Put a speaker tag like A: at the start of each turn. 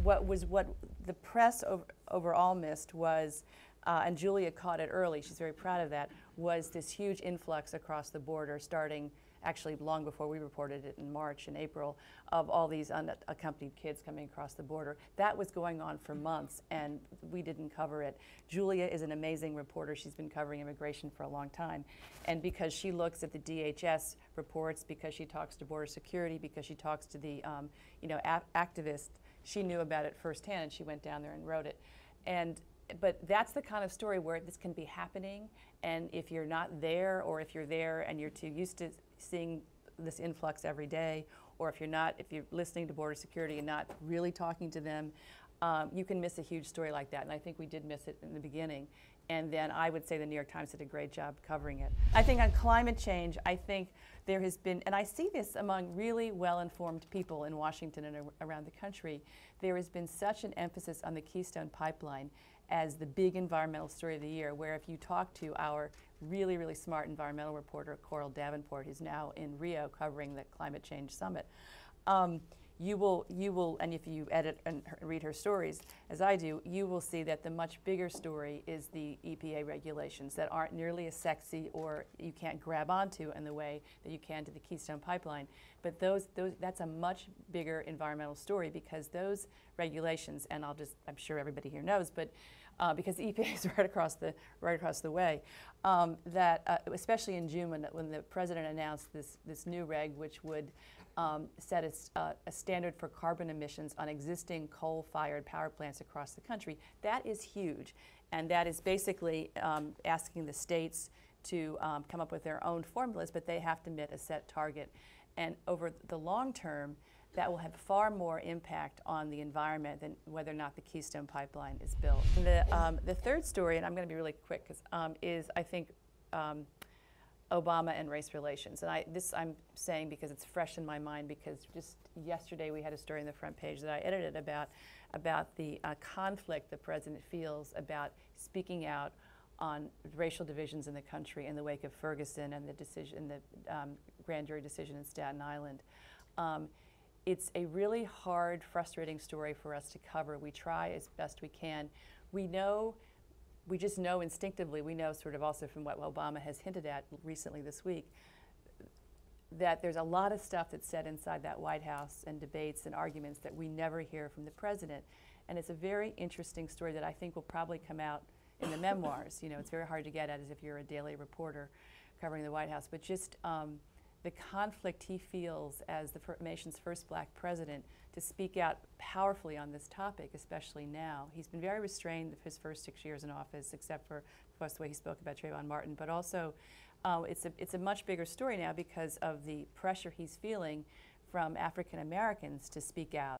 A: what the press overall missed was, and Julia caught it early, she's very proud of that, was this huge influx across the border starting actually long before we reported it in March and April, of all these unaccompanied kids coming across the border. That was going on for months, and we didn't cover it. Julia is an amazing reporter. She's been covering immigration for a long time. And because she looks at the DHS reports, because she talks to border security, because she talks to the activists, she knew about it firsthand, and she went down there and wrote it. But that's the kind of story where this can be happening, and if you're not there, or if you're there and you're too used to seeing this influx every day, or if you're listening to border security and not really talking to them, you can miss a huge story like that. And I think we did miss it in the beginning. And then I would say the New York Times did a great job covering it. I think on climate change, I think there has been, and I see this among really well-informed people in Washington and around the country, there has been such an emphasis on the Keystone Pipeline as the big environmental story of the year, where if you talk to our really, really smart environmental reporter, Coral Davenport, who's now in Rio covering the climate change summit, you will, and if you edit and read her stories, as I do, you will see that the much bigger story is the EPA regulations that aren't nearly as sexy, or you can't grab onto in the way that you can to the Keystone Pipeline. But that's a much bigger environmental story, because those regulations, and I'm sure everybody here knows, but because the EPA is right across the way, that especially in June when the president announced this new reg, which would set a standard for carbon emissions on existing coal-fired power plants across the country. That is huge, and that is basically asking the states to come up with their own formulas, but they have to meet a set target. And over the long term, that will have far more impact on the environment than whether or not the Keystone Pipeline is built. The third story, and I'm going to be really quick, is I think Obama and race relations. And this I'm saying because it's fresh in my mind, because just yesterday we had a story on the front page that I edited about the conflict the president feels about speaking out on racial divisions in the country in the wake of Ferguson and the grand jury decision in Staten Island. It's a really hard, frustrating story for us to cover. We try as best we can. We just know instinctively, we know sort of also from what Obama has hinted at recently this week, that there's a lot of stuff that's said inside that White House and debates and arguments that we never hear from the president. And it's a very interesting story that I think will probably come out in the memoirs. You know, it's very hard to get at as if you're a daily reporter covering the White House, but just the conflict he feels as the nation's first black president to speak out powerfully on this topic, especially now. He's been very restrained his first 6 years in office, except for, of course, the way he spoke about Trayvon Martin, but also it's a much bigger story now because of the pressure he's feeling from African Americans to speak out